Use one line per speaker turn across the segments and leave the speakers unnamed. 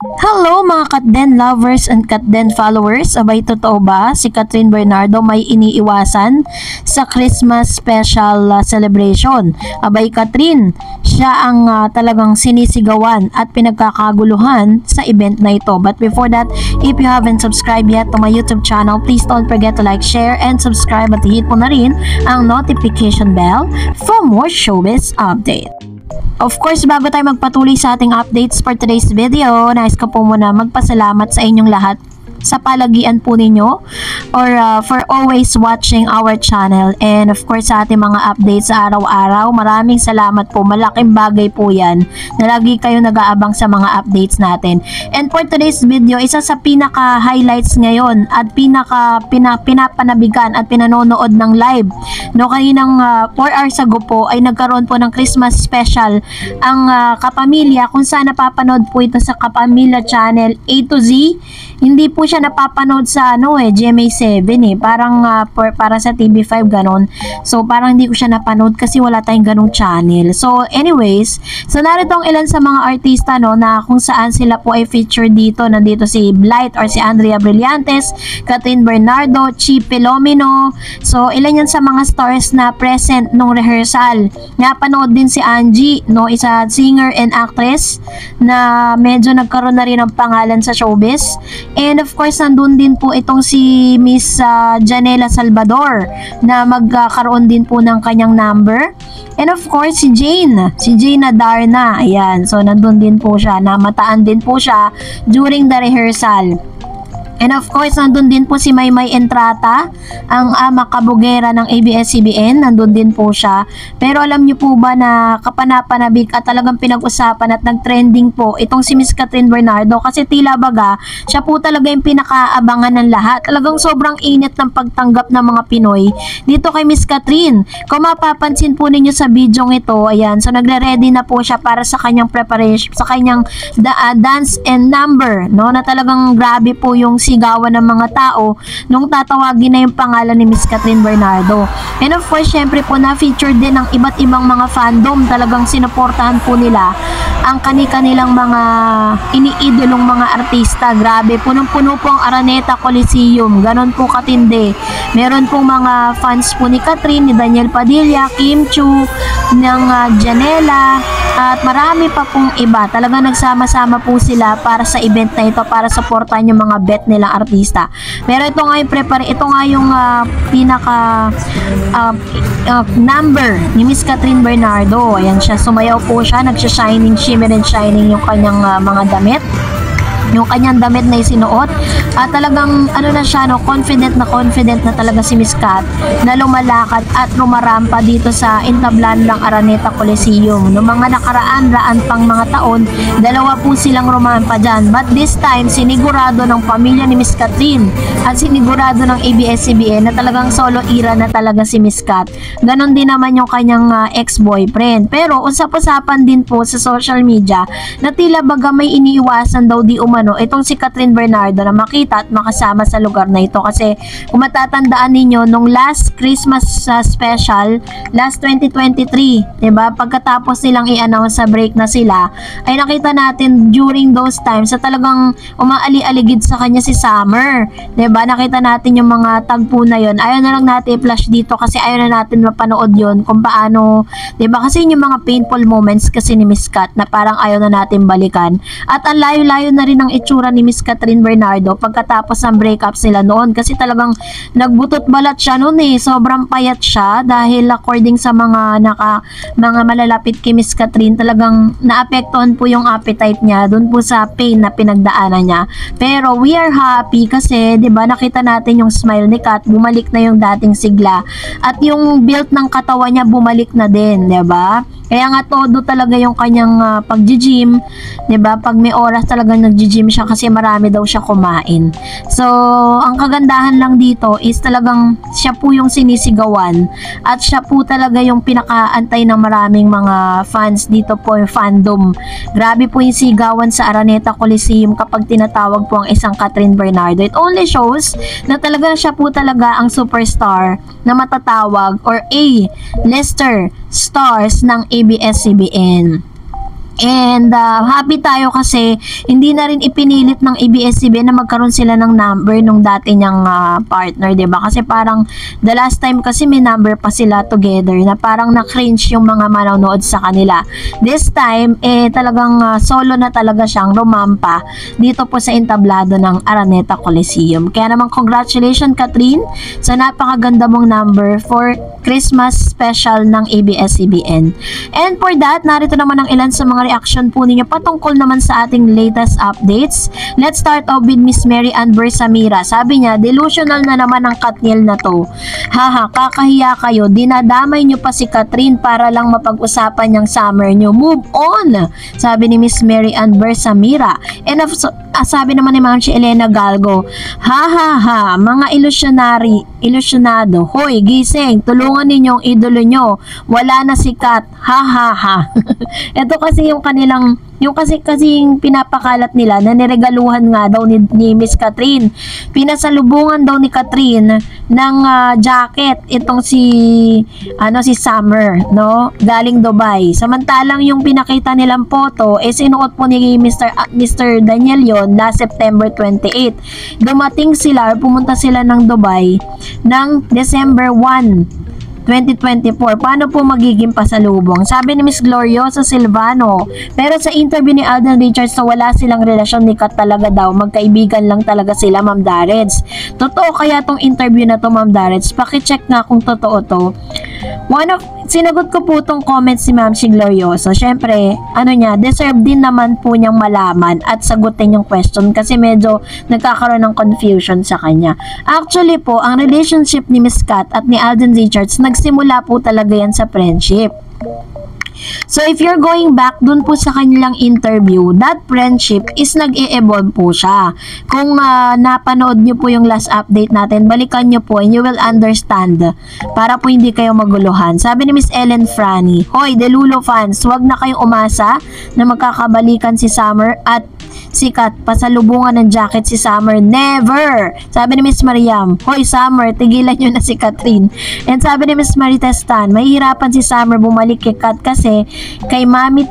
Hello mga Katden lovers and Katden followers. Abay, totoo ba si Catherine Bernardo may iniiwasan sa Christmas special celebration? Abay, Catherine, siya ang talagang sinisigawan at pinagkakaguluhan sa event na ito. But before that, if you haven't subscribed yet to my YouTube channel, please don't forget to like, share, and subscribe at hit mo na rin ang notification bell for more showbiz update. Of course, bago tayo magpatuloy sa ating updates for today's video, nais ko po muna magpasalamat sa inyong lahat sa palagian po ninyo or for always watching our channel, and of course sa ating mga updates sa araw-araw. Maraming salamat po, malaking bagay po yan na lagi kayo nag-aabang sa mga updates natin. And for today's video, isa sa pinaka-highlights ngayon at pinapanabigan at pinanonood ng live no, kaninang 4 hours ago po ay nagkaroon po ng Christmas special ang Kapamilya, kung saan napapanood po ito sa Kapamilya channel A to Z. Hindi po siya napapanood sa GMA7 parang para sa TV5 ganon. So parang hindi ko siya napanood kasi wala tayong ganong channel. So anyways, so narito ang ilan sa mga artista na kung saan sila po ay featured dito. Nandito si Blight or si Andrea Brillantes, Catherine Bernardo, Chi Pelomino. So ilan yan sa mga stars na present nung rehearsal. Napanood din si Angie, isa singer and actress na medyo nagkaroon na rin ng pangalan sa showbiz. And of course, nandun din po itong si Miss Janela Salvador na magkaroon din po ng kanyang number. And of course, si Jane Adarna. Ayan, so nandun din po siya, namataan din po siya during the rehearsal. And of course, nandun din po si Maymay Entrata, ang ama kabugera ng ABS-CBN, nandun din po siya. Pero alam niyo po ba na kapanapanabik at talagang pinag-usapan at nag-trending po itong si Miss Catherine Bernardo, kasi tila baga, siya po talaga yung pinakaabangan ng lahat. Talagang sobrang init ng pagtanggap ng mga Pinoy dito kay Miss Catherine. Kung mapapansin po ninyo sa video ito, ayan, so nagre-ready na po siya para sa kanyang preparation, sa kanyang dance and number, na talagang grabe po yung sigawan ng mga tao nung tatawagin na yung pangalan ni Miss Catherine Bernardo. And of course, syempre po na-featured din ng iba't ibang mga fandom. Talagang sinuportahan po nila ang kanilang mga iniidolong mga artista. Grabe, punong-puno po ang Araneta Coliseum. Ganon po katindi. Meron pong mga fans po ni Catherine, ni Daniel Padilla, Kim Chu, ng Janela, at marami pa pong iba. Talagang nagsama-sama po sila para sa event na ito, para supportan yung mga bet nilang artista. Pero ito nga yung pinaka number ni Miss Catherine Bernardo. Ayan siya, sumayaw po siya, nagsha-shining, shimmer and shining yung kanyang mga damit. Yung kanyang damit na isinuot at talagang na siya, confident na talaga si Miss Cat na lumalakad at rumarampa dito sa entablan ng Araneta Coliseum. Noong mga raan pang mga taon, dalawa po silang rumampa dyan, but this time sinigurado ng pamilya ni Miss Catherine at sinigurado ng ABS-CBN na talagang solo era na talaga si Miss Cat. Ganon din naman yung kanyang ex-boyfriend. Pero usap-usapan din po sa social media na tila baga may iniiwasan daw di umano itong si Catherine Bernardo na makita at makasama sa lugar na ito. Kasi kung matatandaan ninyo, nung last Christmas special, last 2023, diba, pagkatapos nilang i-announce sa break na sila, ay nakita natin during those times sa talagang umaali-aligid sa kanya si Summer, diba, nakita natin yung mga tagpo na yon. Ayaw na lang natin i-flash dito kasi ayaw na natin mapanood yon kung paano, diba, kasi yung mga painful moments kasi ni Miss Cat na parang ayaw na natin balikan. At ang layo-layo na rin ang itsura ni Miss Catherine Bernardo pagkatapos ng breakup sila noon, kasi talagang nagbutot balat siya noon sobrang payat siya dahil according sa mga malalapit kay Miss Catherine, talagang naapektuhan po yung appetite niya doon po sa pain na pinagdaanan niya. Pero we are happy kasi 'di ba, nakita natin yung smile ni Cat, bumalik na yung dating sigla at yung build ng katawan niya bumalik na din, 'di ba? Kaya nga todo talaga yung kanyang pag-gym, 'di ba? Pag may oras talagang nag-gym siya kasi marami daw siya kumain. So, ang kagandahan lang dito is talagang siya po yung sinisigawan at siya po talaga yung pinakaantay ng maraming mga fans dito po, yung fandom. Grabe po yung sigawan sa Araneta Coliseum kapag tinatawag po ang isang Catherine Bernardo. It only shows na talaga siya po talaga ang superstar na matatawag or A-lister stars ng ABS-CBN. And happy tayo kasi hindi na rin ipinilit ng ABS-CBN na magkaroon sila ng number nung dati niyang partner, 'di ba? Kasi parang the last time kasi may number pa sila together na parang na-cringe yung mga manonood sa kanila. This time talagang solo na talaga siyang rumampa dito po sa entablado ng Araneta Coliseum. Kaya naman congratulations Catherine sa napakaganda mong number for Christmas special ng ABS-CBN. And for that, narito naman ang ilan sa mga reaction po ninyo patungkol naman sa ating latest updates. Let's start off with Miss Mary Ann Bersamira. Sabi niya, delusional na naman ang Katniel na to. Haha, kakahiya kayo. Dinadamay nyo pa si Catherine para lang mapag-usapan niyang summer nyo. Move on! Sabi ni Miss Mary Ann Bersamira. And sabi naman ni Ma'am si Elena Galgo, ha, mga ilusyonado. Hoy, gising, tulungan ninyong idolo nyo. Wala na si Kat. Ha. Ito kasi yung kanilang, yung kasing pinapakalat nila na niregaluhan nga daw ni Miss Catherine. Pinasalubungan daw ni Catherine ng jacket itong si Summer, no? Galing Dubai. Samantalang yung pinakita nilang photo sinuot po ni Mr. Daniel yon last September 28. Dumating sila, pumunta sila ng Dubai ng December 1 2024. Paano po magiging pasalubong? Sabi ni Miss Gloriosa Silvano. Pero sa interview ni Alden Richards na wala silang relasyon ni Kat talaga daw. Magkaibigan lang talaga sila, Ma'am Dareds. Totoo kaya tong interview na to, Ma'am Dareds? Pakicheck nga kung totoo to. Sinagot ko po tong comments si Ma'am si Gloriosa. Syempre, deserve din naman po niyang malaman at sagutin yung question kasi medyo nagkakaroon ng confusion sa kanya. Actually po, ang relationship ni Miss Kat at ni Alden Richards, nagsimula po talaga yan sa friendship. So, if you're going back dun po sa kanilang interview, that friendship is nag-e-evolve po siya. Kung napanood nyo po yung last update natin, balikan nyo po and you will understand para po hindi kayo maguluhan. Sabi ni Miss Ellen Franny, hoy, Delulo fans, wag na kayong umasa na magkakabalikan si Summer at si Kat, pasalubungan ng jacket si Summer. Never! Sabi ni Miss Mariam, hoy Summer, tigilan nyo na si Catherine. And sabi ni Miss Maritestan, mahihirapan si Summer bumalik kay Kat kasi kay Mami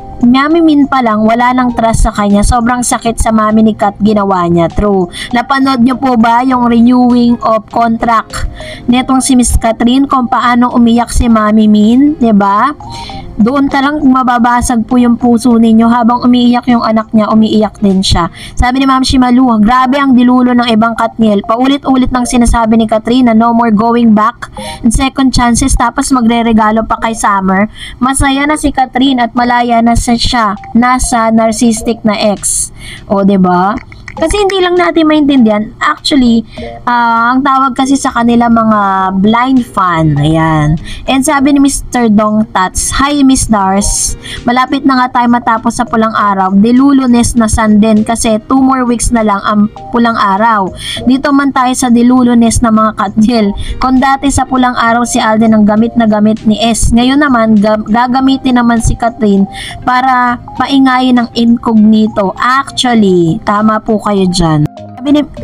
Min pa lang, wala nang trust sa kanya. Sobrang sakit sa mami ni Kat ginawa niya. True. Napanood nyo po ba yung renewing of contract netong si Miss Catherine kung paano umiyak si Mami Min? 'Di ba? Doon talang mababasag po yung puso ninyo habang umiiyak yung anak niya, umiiyak din siya. Sabi ni Ma'am Shimalu, grabe ang dilulo ng ibang Katniel. Paulit-ulit nang sinasabi ni Catherine na no more going back and second chances tapos magre-regalo pa kay Summer. Masaya na si Catherine at malaya na siya nasa narcissistic na ex. O, 'di ba? Kasi hindi lang natin maintindihan. Actually, ang tawag kasi sa kanila mga blind fan. Ayan. And sabi ni Mr. Dong Tats, hi Miss Dars. Malapit na nga tayo matapos sa pulang araw. Dilulones na sanden kasi 2 more weeks na lang ang pulang araw. Dito man tayo sa dilulones na mga Katniel. Kung dati sa pulang araw si Alden ang gamit na gamit ni S. Ngayon naman, gagamitin naman si Catherine para paingayin ng incognito. Actually, tama po kayo dyan.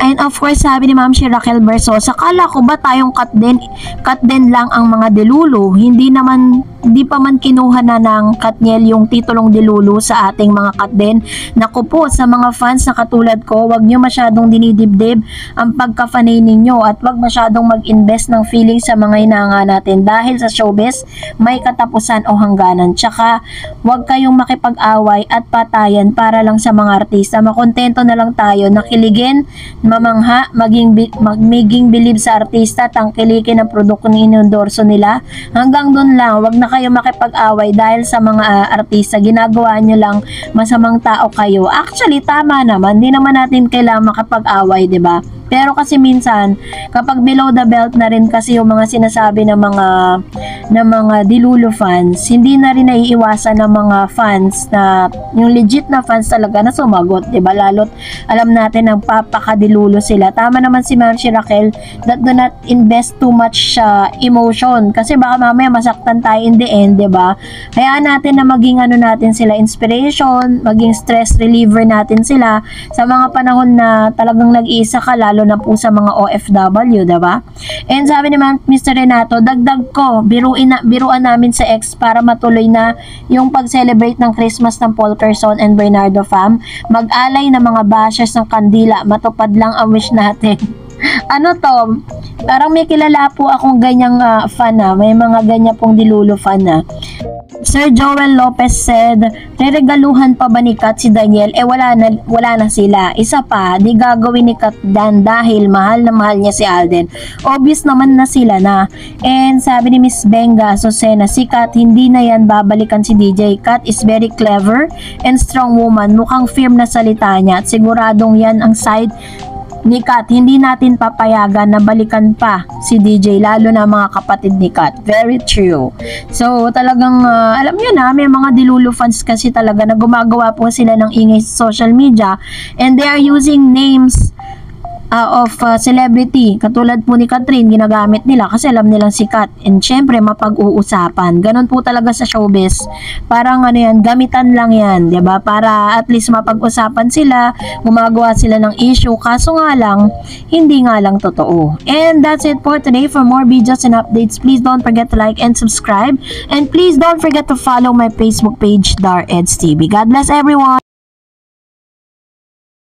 And of course, sabi ni Ma'am si Raquel Bersosa, kala ko ba tayong cut din lang ang mga dilulo? Hindi pa man kinuha na ng Katniel yung titulong dilulo sa ating mga cut din. Naku po, sa mga fans na katulad ko, wag nyo masyadong dinidibdib ang pagka-fanay ninyo at wag masyadong mag-invest ng feeling sa mga hinanga natin dahil sa showbiz, may katapusan o hangganan. Tsaka, wag kayong makipag-away at patayan para lang sa mga artista. Makontento na lang tayo, nakiligin, mamangha, maging believe sa artista, tangkilikin ang produkto ni inendorso nila. Hanggang doon lang, wag na kayo makipag-away dahil sa mga artista, ginagawa nyo lang masamang tao kayo. Actually, tama naman, di naman natin kailangan makipag-away, 'di ba? Pero kasi minsan, kapag below the belt na rin kasi yung mga sinasabi ng mga dilulo fans, hindi na rin naiiwasan ng mga fans na yung legit na fans talaga na sumagot, 'di ba? Lalo't alam natin na papakadilulo sila. Tama naman si Ma'am Raquel that do not invest too much emotion kasi baka mamaya masaktan tayo in the end, 'di ba? Hayaan natin na maging natin sila inspiration, maging stress reliever natin sila sa mga panahon na talagang nag-iisa ka, lalo lalo na po sa mga OFW, diba? And sabi naman Mr. Renato, dagdag ko, biruan namin sa ex para matuloy na yung pag-celebrate ng Christmas ng Paul Quezon and Bernardo fam. Mag-alay ng mga bashes ng kandila, matupad lang ang wish natin. Ano to? Parang may kilala po akong ganyang fan na. May mga ganyan pong dilulo fan na. Sir Joel Lopez said, reregaluhan pa ba ni Kat si Daniel? Wala na sila. Isa pa, di gagawin ni Kat Dan dahil mahal na mahal niya si Alden. Obvious naman na sila na. And sabi ni Miss Benga Azucena, si Kat hindi na yan babalikan si DJ. Kat is very clever and strong woman. Mukhang firm na salita niya at siguradong yan ang side ni Kat. Hindi natin papayagan na balikan pa si DJ, lalo na mga kapatid ni Kat. Very true. So talagang alam nyo na, may mga dilulo fans kasi talaga na gumagawa po sila ng ingay sa social media and they are using names of celebrity. Katulad po ni Catherine, ginagamit nila kasi alam nilang sikat. And syempre, mapag-uusapan. Ganon po talaga sa showbiz. Parang ano yan, gamitan lang yan. Diba? Para at least mapag-usapan sila, gumagawa sila ng issue. Kaso nga lang, hindi nga lang totoo. And that's it for today. For more videos and updates, please don't forget to like and subscribe. And please don't forget to follow my Facebook page, Dar Eds TV. God bless everyone!